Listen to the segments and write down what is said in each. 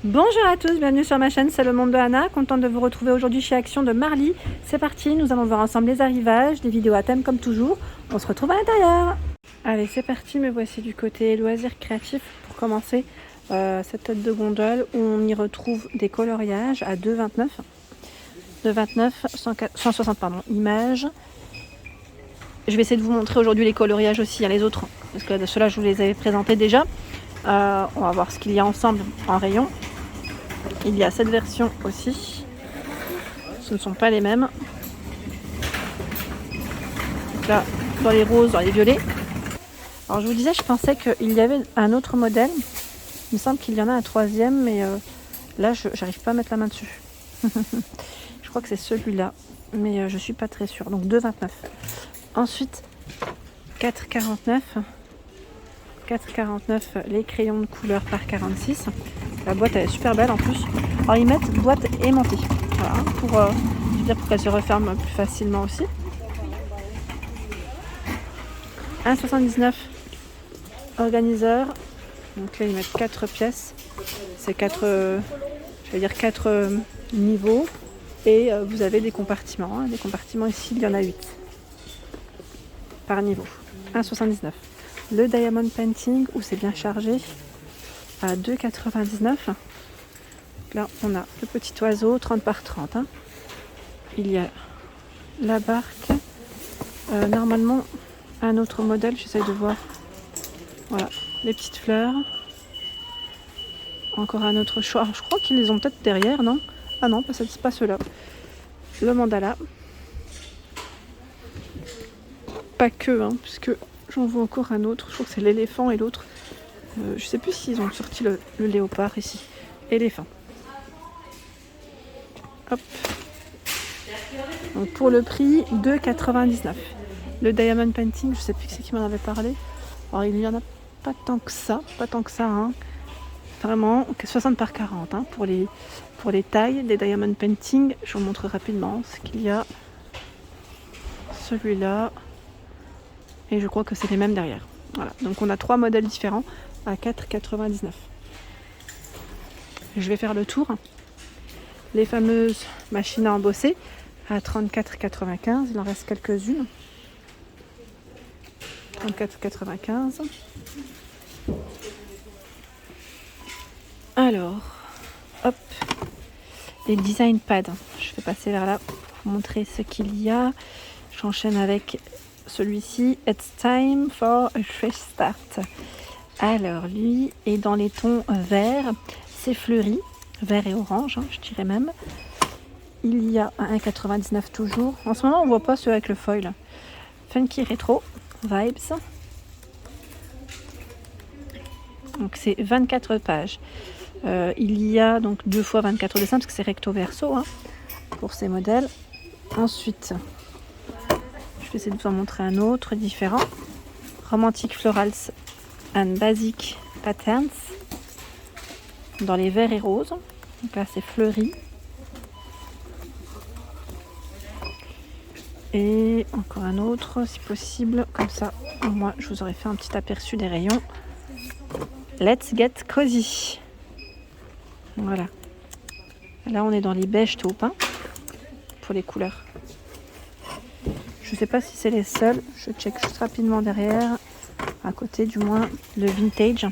Bonjour à tous, bienvenue sur ma chaîne, c'est le monde de Anna. Contente de vous retrouver aujourd'hui chez Action de Marly. C'est parti, nous allons voir ensemble les arrivages, des vidéos à thème comme toujours. On se retrouve à l'intérieur. Allez, c'est parti, me voici du côté loisirs créatifs pour commencer cette tête de gondole où on y retrouve des coloriages à 2,29. 2,29, 160 images. Je vais essayer de vous montrer aujourd'hui les coloriages aussi, les autres, parce que de ceux-là je vous les avais présentés déjà. On va voir ce qu'il y a ensemble en rayon. Il y a cette version aussi. Ce ne sont pas les mêmes. Donc là, dans les roses, dans les violets. Alors je vous disais, je pensais qu'il y avait un autre modèle. Il me semble qu'il y en a un troisième, mais là, je n'arrive pas à mettre la main dessus. Je crois que c'est celui-là, mais je ne suis pas très sûre. Donc 2,29. Ensuite, 4,49. 4,49 les crayons de couleur par 46. La boîte elle est super belle en plus. Alors ils mettent boîte aimantée, voilà, pour qu'elle se referme plus facilement aussi. 1,79 organiseur. Donc là ils mettent 4 pièces. C'est 4 niveaux. Et vous avez des compartiments. Des compartiments ici, il y en a 8 par niveau. 1,79. Le Diamond Painting où c'est bien chargé à 2,99. Là on a le petit oiseau 30 par 30. Il y a la barque. Normalement un autre modèle, j'essaie de voir. Voilà, les petites fleurs. Encore un autre choix. Alors, je crois qu'ils les ont peut-être derrière, non? Ah non, c'est pas ceux-là. Le mandala. Pas que, puisque j'en vois encore un autre. Je crois que c'est l'éléphant et l'autre. Je sais plus s'ils ont sorti le léopard ici. Éléphant. Hop. Donc pour le prix, 2,99. Le Diamond Painting, je sais plus qui m'en avait parlé. Alors il n'y en a pas tant que ça. Vraiment, 60 par 40 pour les tailles des Diamond Painting. Je vous montre rapidement ce qu'il y a. Celui-là. Et je crois que c'est les mêmes derrière. Voilà, donc on a 3 modèles différents à 4,99. Je vais faire le tour. Les fameuses machines à embosser à 34,95. Il en reste quelques-unes. 34,95. Alors, hop, les design pads. Je vais passer vers là pour vous montrer ce qu'il y a. J'enchaîne avec celui-ci. It's time for a fresh start. Alors, lui est dans les tons verts. C'est fleuri, vert et orange, je dirais même. Il y a un 1,99 toujours. En ce moment, on ne voit pas ceux avec le foil. Funky Retro Vibes. Donc, c'est 24 pages. Il y a donc 2 fois 24 dessins parce que c'est recto verso pour ces modèles. Ensuite, je vais essayer de vous en montrer un autre différent. Romantic Florals and Basic Patterns dans les verts et roses. Donc là, c'est fleuri. Et encore un autre, si possible. Comme ça, au moins, je vous aurais fait un petit aperçu des rayons. Let's get cozy. Voilà. Là, on est dans les beiges taupes pour les couleurs. Je ne sais pas si c'est les seuls. Je check juste rapidement derrière. À côté, du moins, le vintage.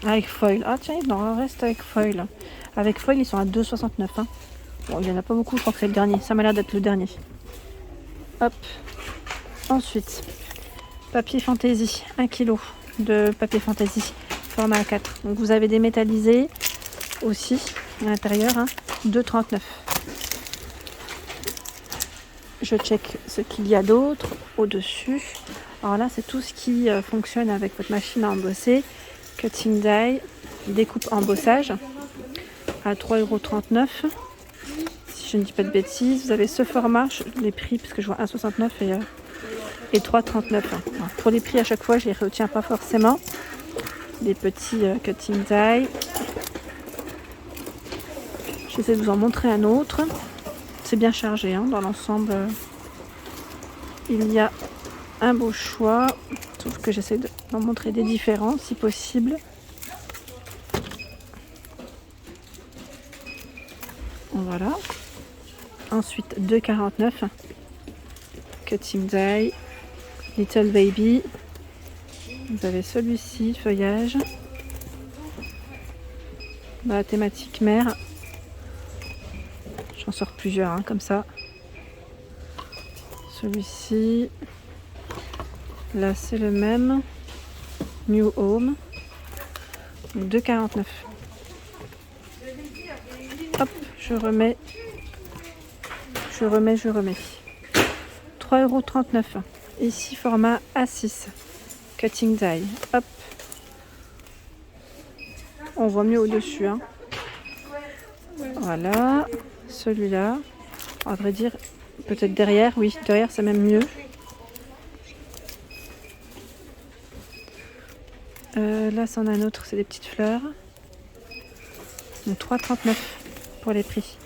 Avec foil. Ah tiens, il en reste avec foil. Avec foil, ils sont à 2,69. Bon, il n'y en a pas beaucoup. Je crois que c'est le dernier. Ça m'a l'air d'être le dernier. Hop. Ensuite, papier fantaisie. 1 kg de papier fantaisie. Format A4. Donc vous avez des métallisés aussi à l'intérieur. 2,39. Je check ce qu'il y a d'autre au-dessus. Alors là, c'est tout ce qui fonctionne avec votre machine à embosser. Cutting die, découpe embossage à 3,39 €. Si je ne dis pas de bêtises, vous avez ce format, les prix, parce que je vois 1,69 et 3,39. Pour les prix, à chaque fois, je ne les retiens pas forcément. Des petits cutting die. J'essaie de vous en montrer un autre. C'est bien chargé dans l'ensemble. Il y a un beau choix, sauf que j'essaie d'en montrer des différents si possible. Voilà. Ensuite 2,49 Cutting Die, Little Baby. Vous avez celui-ci, feuillage. Dans la thématique mer. J'en sors plusieurs hein, comme ça. Celui-ci. Là c'est le même. New Home. 2,49. Hop, je remets. 3,39 €. Ici format A6. Cutting Die. Hop. On voit mieux au-dessus. Hein. Voilà. Celui-là. À vrai dire, peut-être derrière. Oui, derrière c'est même mieux. Là, c'en a un autre, c'est des petites fleurs. 3,39 pour les prix.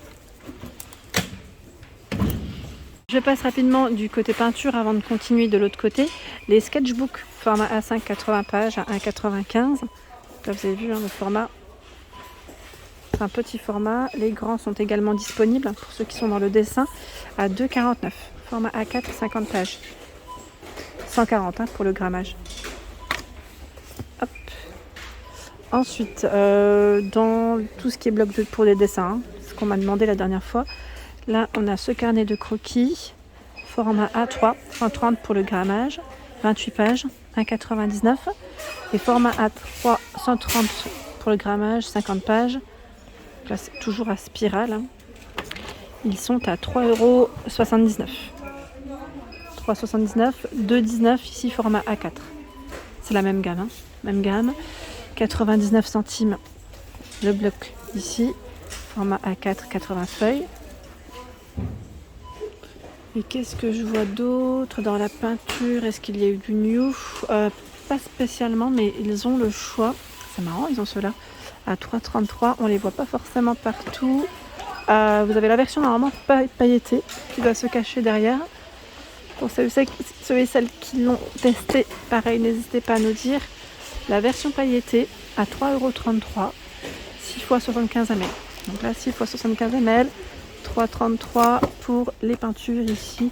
Je passe rapidement du côté peinture avant de continuer de l'autre côté. Les sketchbooks format A5 80 pages à 1,95. Là, vous avez vu hein, le format. C'est un petit format. Les grands sont également disponibles pour ceux qui sont dans le dessin à 2,49. Format A4 50 pages. 140 hein, pour le grammage. Hop. Ensuite, dans tout ce qui est bloc pour les dessins, hein, ce qu'on m'a demandé la dernière fois, là on a ce carnet de croquis, format A3, 130 pour le grammage, 28 pages, 1,99. Et format A3, 130 pour le grammage, 50 pages. Là c'est toujours à spirale. Hein. Ils sont à 3,79 €. 3,79 €, 2,19 € ici format A4. C'est la même gamme, hein. Même gamme. 99 centimes le bloc ici, format A4, 80 feuilles. Et qu'est-ce que je vois d'autre dans la peinture? Est-ce qu'il y a eu du new? Pas spécialement, mais ils ont le choix. C'est marrant, ils ont ceux-là à 3,33 €. On les voit pas forcément partout. Vous avez la version normalement pailletée qui doit se cacher derrière. Pour ceux et celles qui l'ont testé, pareil, n'hésitez pas à nous dire. La version pailletée à 3,33 €, 6 x 75 ml. Donc là, 6 x 75 ml, 3,33 € pour les peintures ici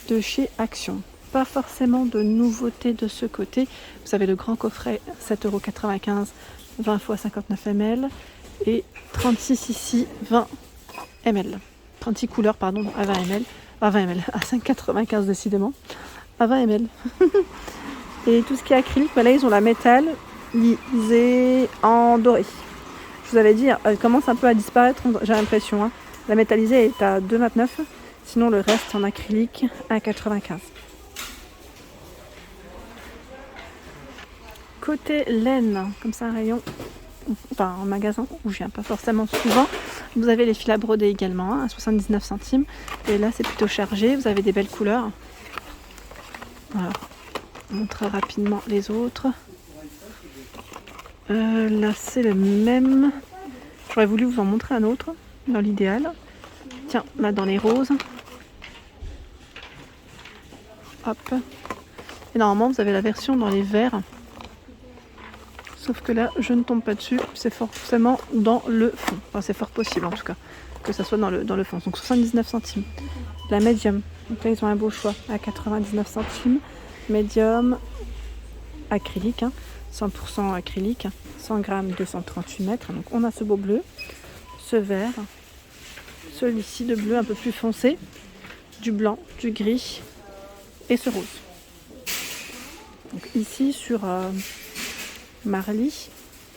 de chez Action. Pas forcément de nouveauté de ce côté. Vous avez le grand coffret, 7,95 €, 20 x 59 ml. Et 36 ici, 20 ml. 36 couleurs, pardon, à 20 ml. À 20 ml, à 5,95 décidément. À 20 ml. Et tout ce qui est acrylique, là ils ont la métallisée en doré. Je vous avais dit, elle commence un peu à disparaître, j'ai l'impression. Hein. La métallisée est à 2,29 €. Sinon le reste en acrylique, 1,95 €. Côté laine, comme ça un rayon, enfin en magasin où je viens pas forcément souvent, vous avez les fils à broder également, hein, à 79 centimes. Et là c'est plutôt chargé, vous avez des belles couleurs. Voilà. Je montre rapidement les autres. Là c'est le même. J'aurais voulu vous en montrer un autre dans l'idéal. Tiens, là dans les roses. Hop. Et normalement vous avez la version dans les verts. Sauf que là je ne tombe pas dessus. C'est forcément dans le fond. Enfin c'est fort possible en tout cas. Que ça soit dans le fond. Donc 79 centimes. La médium. Donc là ils ont un beau choix à 99 centimes. Médium acrylique, hein, 100% acrylique, 100 grammes, 238 mètres. Donc on a ce beau bleu, ce vert, celui-ci de bleu un peu plus foncé, du blanc, du gris et ce rose. Donc ici sur Marly,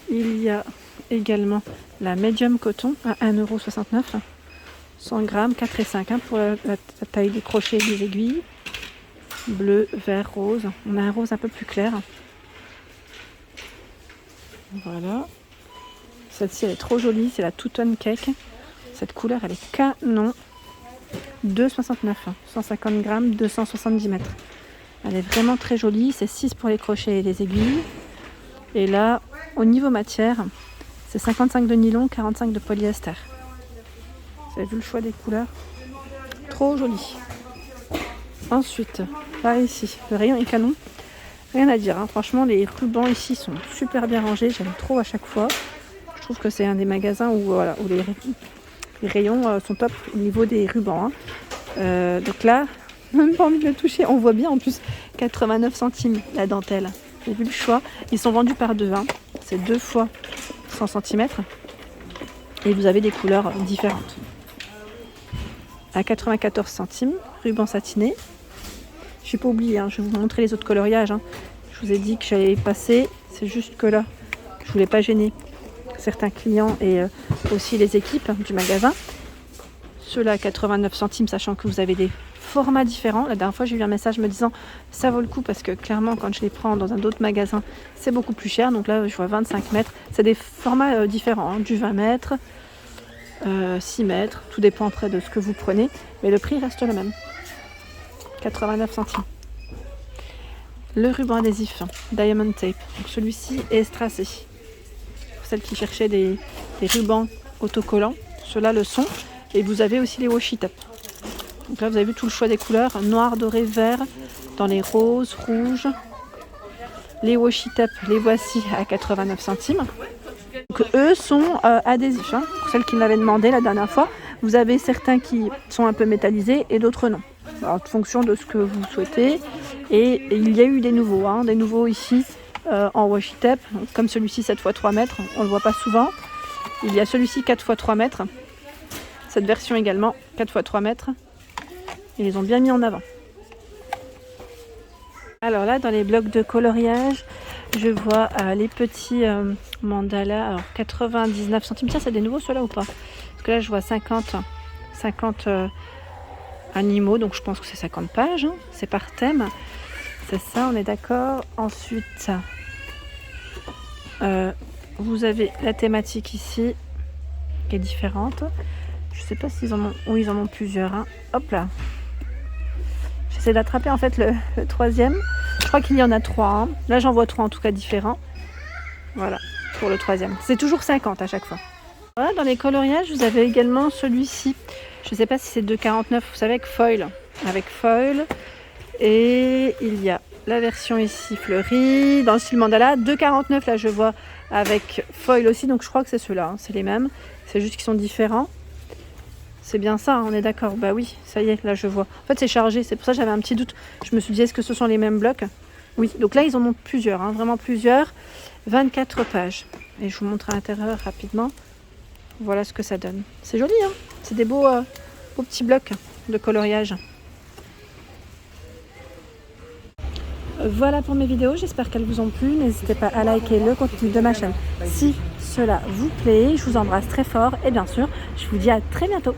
il y a également la médium coton à 1,69 €, 100 grammes, 4,5 hein, pour la taille des crochets et des aiguilles. Bleu, vert, rose. On a un rose un peu plus clair. Voilà. Celle-ci elle est trop jolie, c'est la Two Tone Cake. Cette couleur elle est canon. 2,69 €, 150 grammes, 270 mètres. Elle est vraiment très jolie. C'est 6 pour les crochets et les aiguilles. Et là, au niveau matière, c'est 55 de nylon, 45 de polyester. Vous avez vu le choix des couleurs? Trop joli. Ensuite, par ici, le rayon est canon. Rien à dire, hein. Franchement, les rubans ici sont super bien rangés. J'aime trop à chaque fois. Je trouve que c'est un des magasins où, voilà, où Les rayons sont top au niveau des rubans. Donc là, même pas envie de le toucher. On voit bien en plus 89 centimes la dentelle. J'ai vu le choix. Ils sont vendus par deux. C'est 2 fois 100 cm. Et vous avez des couleurs différentes. À 94 centimes, ruban satiné. Je n'ai pas oublié, je vais vous montrer les autres coloriages. Je vous ai dit que j'allais passer. C'est juste que là, je ne voulais pas gêner certains clients et aussi les équipes du magasin. Ceux-là à 89 centimes, sachant que vous avez des formats différents. La dernière fois, j'ai eu un message me disant ça vaut le coup parce que clairement, quand je les prends dans un autre magasin, c'est beaucoup plus cher. Donc là, je vois 25 mètres. C'est des formats différents, du 20 mètres, 6 mètres. Tout dépend après de ce que vous prenez. Mais le prix reste le même. 89 centimes. Le ruban adhésif Diamond Tape. Donc celui-ci est estracé. Pour celles qui cherchaient des rubans autocollants, ceux-là le sont. Et vous avez aussi les washi tape. Donc là, vous avez vu tout le choix des couleurs. Noir, doré, vert, dans les roses, rouges. Les washi tape, les voici à 89 centimes. Donc eux sont adhésifs. Pour celles qui m'avaient demandé la dernière fois, vous avez certains qui sont un peu métallisés et d'autres non. Alors, en fonction de ce que vous souhaitez. Et il y a eu des nouveaux ici en washi tape, comme celui-ci 7 x 3 mètres, on ne le voit pas souvent. Il y a celui-ci 4 x 3 mètres, cette version également 4 x 3 mètres. Ils les ont bien mis en avant. Alors là, dans les blocs de coloriage, je vois les petits mandalas, alors 99 centimes. Tiens, c'est des nouveaux ceux-là ou pas? Parce que là, je vois 50 animaux, donc je pense que c'est 50 pages, c'est par thème. C'est ça, on est d'accord. Ensuite, vous avez la thématique ici, qui est différente. Je sais pas s'ils en ont, ils en ont plusieurs. Hop là. J'essaie d'attraper en fait le troisième. Je crois qu'il y en a 3. Là, j'en vois 3 en tout cas différents. Voilà, pour le troisième. C'est toujours 50 à chaque fois. Voilà, dans les coloriages, vous avez également celui-ci. Je ne sais pas si c'est 2,49, vous savez, avec foil. Avec foil. Et il y a la version ici fleurie, dans le style mandala. 2,49 là, je vois avec foil aussi. Donc je crois que c'est ceux-là, c'est les mêmes. C'est juste qu'ils sont différents. C'est bien ça, on est d'accord. Bah oui, ça y est, là je vois. En fait, c'est chargé, c'est pour ça que j'avais un petit doute. Je me suis dit, est-ce que ce sont les mêmes blocs? Oui, donc là, ils en ont plusieurs, vraiment plusieurs. 24 pages. Et je vous montre à l'intérieur rapidement. Voilà ce que ça donne. C'est joli, c'est des beaux petits blocs de coloriage. Voilà pour mes vidéos, j'espère qu'elles vous ont plu. N'hésitez pas à liker le contenu de ma chaîne si cela vous plaît. Je vous embrasse très fort et bien sûr, je vous dis à très bientôt.